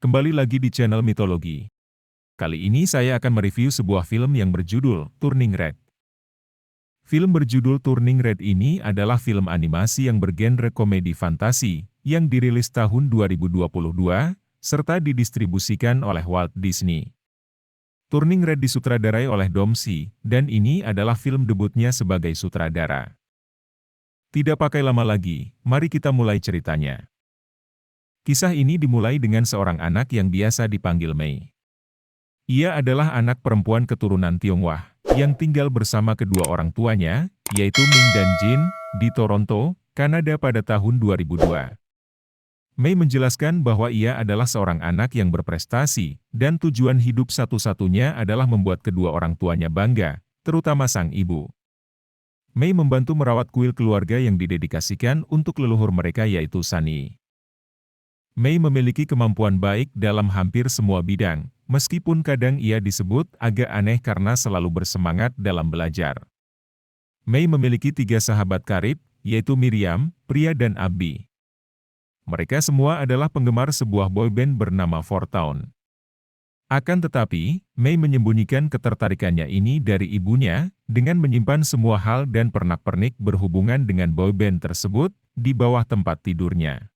Kembali lagi di channel Mitologi. Kali ini saya akan mereview sebuah film yang berjudul Turning Red. Film berjudul Turning Red ini adalah film animasi yang bergenre komedi fantasi, yang dirilis tahun 2022, serta didistribusikan oleh Walt Disney. Turning Red disutradarai oleh Dom Sy, dan ini adalah film debutnya sebagai sutradara. Tidak pakai lama lagi, mari kita mulai ceritanya. Kisah ini dimulai dengan seorang anak yang biasa dipanggil Mei. Ia adalah anak perempuan keturunan Tionghoa, yang tinggal bersama kedua orang tuanya, yaitu Ming dan Jin, di Toronto, Kanada pada tahun 2002. Mei menjelaskan bahwa ia adalah seorang anak yang berprestasi, dan tujuan hidup satu-satunya adalah membuat kedua orang tuanya bangga, terutama sang ibu. Mei membantu merawat kuil keluarga yang didedikasikan untuk leluhur mereka yaitu Sunny. Mei memiliki kemampuan baik dalam hampir semua bidang, meskipun kadang ia disebut agak aneh karena selalu bersemangat dalam belajar. Mei memiliki 3 sahabat karib, yaitu Miriam, Priya dan Abby. Mereka semua adalah penggemar sebuah boyband bernama Four Town. Akan tetapi, Mei menyembunyikan ketertarikannya ini dari ibunya, dengan menyimpan semua hal dan pernak-pernik berhubungan dengan boyband tersebut, di bawah tempat tidurnya.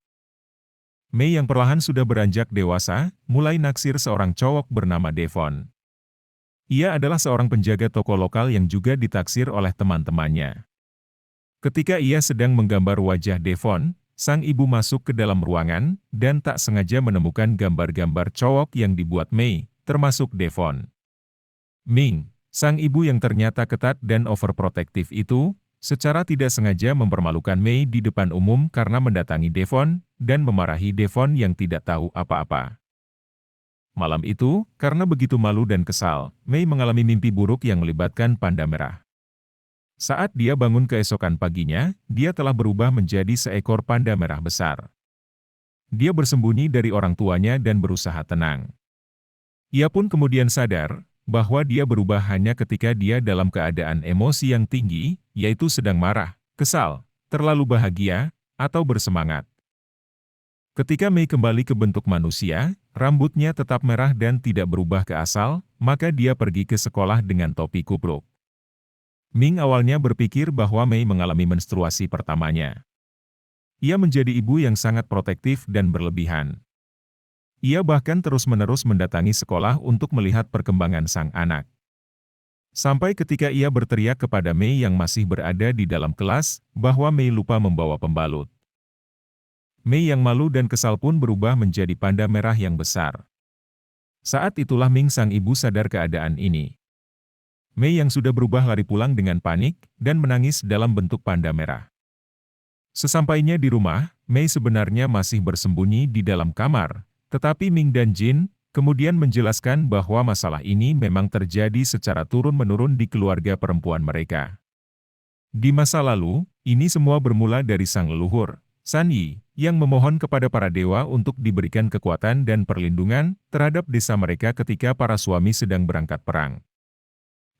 Mei yang perlahan sudah beranjak dewasa, mulai naksir seorang cowok bernama Devon. Ia adalah seorang penjaga toko lokal yang juga ditaksir oleh teman-temannya. Ketika ia sedang menggambar wajah Devon, sang ibu masuk ke dalam ruangan, dan tak sengaja menemukan gambar-gambar cowok yang dibuat Mei, termasuk Devon. Ming, sang ibu yang ternyata ketat dan overprotective itu, secara tidak sengaja mempermalukan Mei di depan umum karena mendatangi Devon, dan memarahi Devon yang tidak tahu apa-apa. Malam itu, karena begitu malu dan kesal, Mei mengalami mimpi buruk yang melibatkan panda merah. Saat dia bangun keesokan paginya, dia telah berubah menjadi seekor panda merah besar. Dia bersembunyi dari orang tuanya dan berusaha tenang. Ia pun kemudian sadar bahwa dia berubah hanya ketika dia dalam keadaan emosi yang tinggi, yaitu sedang marah, kesal, terlalu bahagia, atau bersemangat. Ketika Mei kembali ke bentuk manusia, rambutnya tetap merah dan tidak berubah ke asal, maka dia pergi ke sekolah dengan topi kupluk. Ming awalnya berpikir bahwa Mei mengalami menstruasi pertamanya. Ia menjadi ibu yang sangat protektif dan berlebihan. Ia bahkan terus-menerus mendatangi sekolah untuk melihat perkembangan sang anak. Sampai ketika ia berteriak kepada Mei yang masih berada di dalam kelas, bahwa Mei lupa membawa pembalut. Mei yang malu dan kesal pun berubah menjadi panda merah yang besar. Saat itulah Ming sang ibu sadar keadaan ini. Mei yang sudah berubah lari pulang dengan panik, dan menangis dalam bentuk panda merah. Sesampainya di rumah, Mei sebenarnya masih bersembunyi di dalam kamar, tetapi Ming dan Jin kemudian menjelaskan bahwa masalah ini memang terjadi secara turun-menurun di keluarga perempuan mereka. Di masa lalu, ini semua bermula dari sang leluhur, Sunny, yang memohon kepada para dewa untuk diberikan kekuatan dan perlindungan terhadap desa mereka ketika para suami sedang berangkat perang.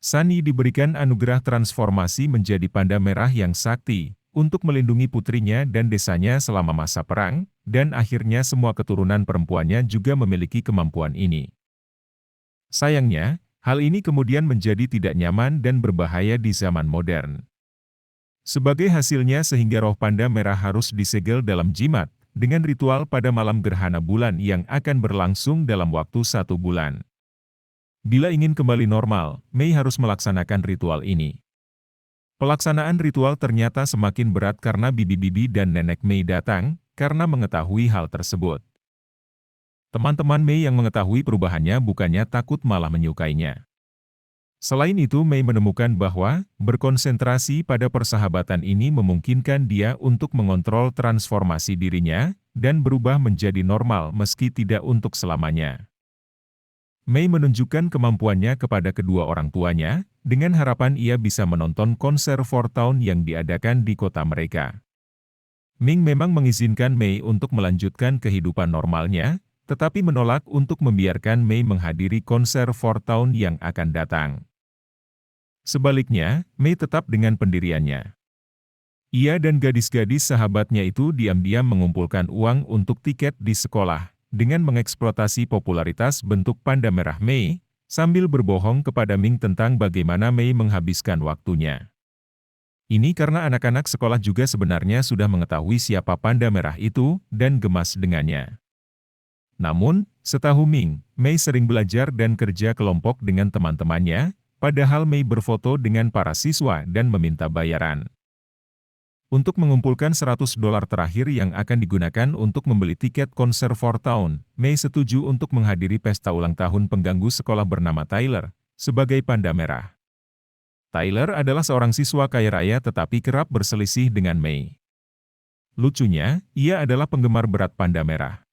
Sunny diberikan anugerah transformasi menjadi panda merah yang sakti, untuk melindungi putrinya dan desanya selama masa perang, dan akhirnya semua keturunan perempuannya juga memiliki kemampuan ini. Sayangnya, hal ini kemudian menjadi tidak nyaman dan berbahaya di zaman modern. Sebagai hasilnya sehingga roh panda merah harus disegel dalam jimat, dengan ritual pada malam gerhana bulan yang akan berlangsung dalam waktu 1 bulan. Bila ingin kembali normal, Mei harus melaksanakan ritual ini. Pelaksanaan ritual ternyata semakin berat karena bibi-bibi dan nenek Mei datang, karena mengetahui hal tersebut. Teman-teman Mei yang mengetahui perubahannya bukannya takut malah menyukainya. Selain itu Mei menemukan bahwa, berkonsentrasi pada persahabatan ini memungkinkan dia untuk mengontrol transformasi dirinya, dan berubah menjadi normal meski tidak untuk selamanya. Mei menunjukkan kemampuannya kepada kedua orang tuanya, dengan harapan ia bisa menonton konser Four Town yang diadakan di kota mereka. Ming memang mengizinkan Mei untuk melanjutkan kehidupan normalnya, tetapi menolak untuk membiarkan Mei menghadiri konser Four Town yang akan datang. Sebaliknya, Mei tetap dengan pendiriannya. Ia dan gadis-gadis sahabatnya itu diam-diam mengumpulkan uang untuk tiket di sekolah, dengan mengeksploitasi popularitas bentuk panda merah Mei, sambil berbohong kepada Ming tentang bagaimana Mei menghabiskan waktunya. Ini karena anak-anak sekolah juga sebenarnya sudah mengetahui siapa panda merah itu dan gemas dengannya. Namun, setahu Ming, Mei sering belajar dan kerja kelompok dengan teman-temannya, padahal Mei berfoto dengan para siswa dan meminta bayaran. Untuk mengumpulkan $100 terakhir yang akan digunakan untuk membeli tiket konser Four Town, Mei setuju untuk menghadiri pesta ulang tahun pengganggu sekolah bernama Tyler, sebagai panda merah. Tyler adalah seorang siswa kaya raya tetapi kerap berselisih dengan Mei. Lucunya, ia adalah penggemar berat panda merah.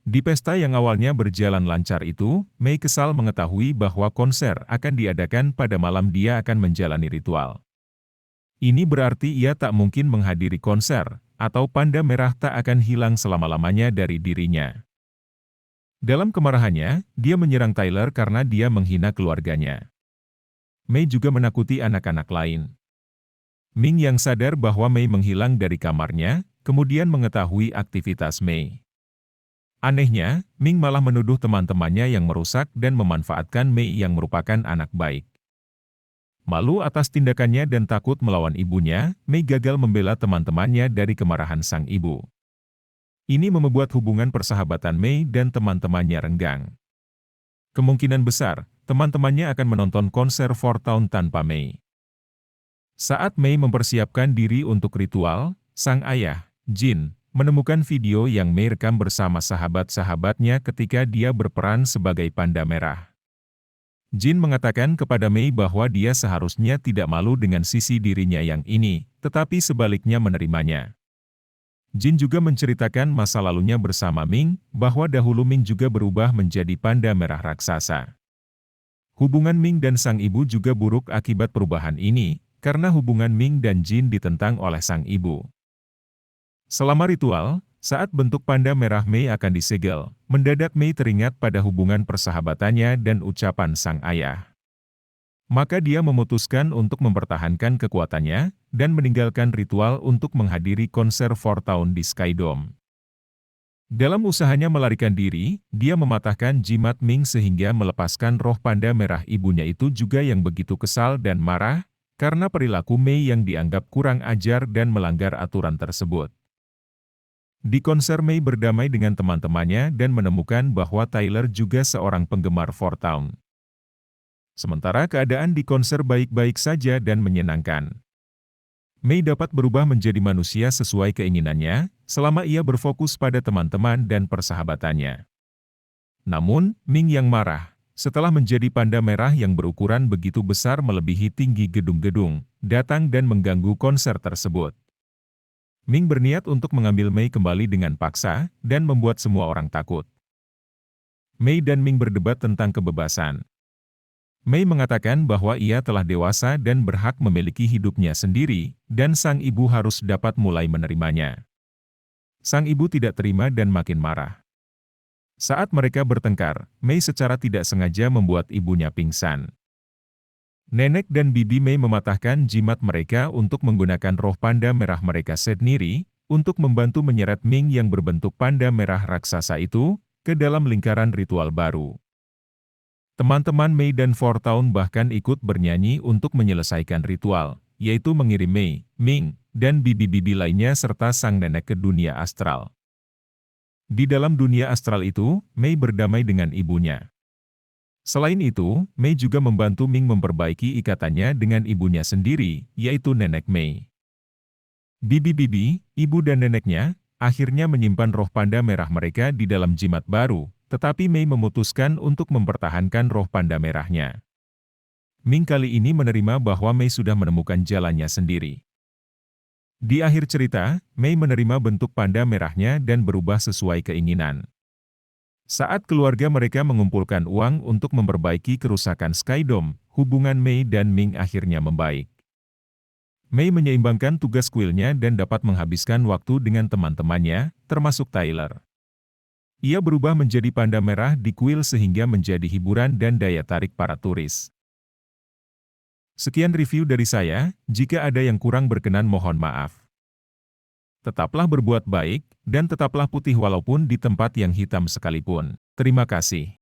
Di pesta yang awalnya berjalan lancar itu, Mei kesal mengetahui bahwa konser akan diadakan pada malam dia akan menjalani ritual. Ini berarti ia tak mungkin menghadiri konser, atau panda merah tak akan hilang selama-lamanya dari dirinya. Dalam kemarahannya, dia menyerang Tyler karena dia menghina keluarganya. Mei juga menakuti anak-anak lain. Ming yang sadar bahwa Mei menghilang dari kamarnya, kemudian mengetahui aktivitas Mei. Anehnya, Ming malah menuduh teman-temannya yang merusak dan memanfaatkan Mei yang merupakan anak baik. Malu atas tindakannya dan takut melawan ibunya, Mei gagal membela teman-temannya dari kemarahan sang ibu. Ini membuat hubungan persahabatan Mei dan teman-temannya renggang. Kemungkinan besar, teman-temannya akan menonton konser Four Town tanpa Mei. Saat Mei mempersiapkan diri untuk ritual, sang ayah, Jin, menemukan video yang Mei rekam bersama sahabat-sahabatnya ketika dia berperan sebagai panda merah. Jin mengatakan kepada Mei bahwa dia seharusnya tidak malu dengan sisi dirinya yang ini, tetapi sebaliknya menerimanya. Jin juga menceritakan masa lalunya bersama Ming, bahwa dahulu Ming juga berubah menjadi panda merah raksasa. Hubungan Ming dan sang ibu juga buruk akibat perubahan ini, karena hubungan Ming dan Jin ditentang oleh sang ibu. Selama ritual, saat bentuk panda merah Mei akan disegel, mendadak Mei teringat pada hubungan persahabatannya dan ucapan sang ayah. Maka dia memutuskan untuk mempertahankan kekuatannya, dan meninggalkan ritual untuk menghadiri konser Four Town di Skydome. Dalam usahanya melarikan diri, dia mematahkan jimat Ming sehingga melepaskan roh panda merah ibunya itu juga yang begitu kesal dan marah, karena perilaku Mei yang dianggap kurang ajar dan melanggar aturan tersebut. Di konser Mei berdamai dengan teman-temannya dan menemukan bahwa Tyler juga seorang penggemar Four Town. Sementara keadaan di konser baik-baik saja dan menyenangkan. Mei dapat berubah menjadi manusia sesuai keinginannya, selama ia berfokus pada teman-teman dan persahabatannya. Namun, Ming yang marah, setelah menjadi panda merah yang berukuran begitu besar melebihi tinggi gedung-gedung, datang dan mengganggu konser tersebut. Ming berniat untuk mengambil Mei kembali dengan paksa, dan membuat semua orang takut. Mei dan Ming berdebat tentang kebebasan. Mei mengatakan bahwa ia telah dewasa dan berhak memiliki hidupnya sendiri, dan sang ibu harus dapat mulai menerimanya. Sang ibu tidak terima dan makin marah. Saat mereka bertengkar, Mei secara tidak sengaja membuat ibunya pingsan. Nenek dan bibi Mei mematahkan jimat mereka untuk menggunakan roh panda merah mereka sendiri, untuk membantu menyeret Ming yang berbentuk panda merah raksasa itu, ke dalam lingkaran ritual baru. Teman-teman Mei dan Four Town bahkan ikut bernyanyi untuk menyelesaikan ritual, yaitu mengirim Mei, Ming, dan bibi-bibi lainnya serta sang nenek ke dunia astral. Di dalam dunia astral itu, Mei berdamai dengan ibunya. Selain itu, Mei juga membantu Ming memperbaiki ikatannya dengan ibunya sendiri, yaitu nenek Mei. Bibi-bibi, ibu dan neneknya, akhirnya menyimpan roh panda merah mereka di dalam jimat baru, tetapi Mei memutuskan untuk mempertahankan roh panda merahnya. Ming kali ini menerima bahwa Mei sudah menemukan jalannya sendiri. Di akhir cerita, Mei menerima bentuk panda merahnya dan berubah sesuai keinginan. Saat keluarga mereka mengumpulkan uang untuk memperbaiki kerusakan Skydome, hubungan Mei dan Ming akhirnya membaik. Mei menyeimbangkan tugas kuilnya dan dapat menghabiskan waktu dengan teman-temannya, termasuk Tyler. Ia berubah menjadi panda merah di kuil sehingga menjadi hiburan dan daya tarik para turis. Sekian review dari saya, jika ada yang kurang berkenan mohon maaf. Tetaplah berbuat baik, dan tetaplah putih walaupun di tempat yang hitam sekalipun. Terima kasih.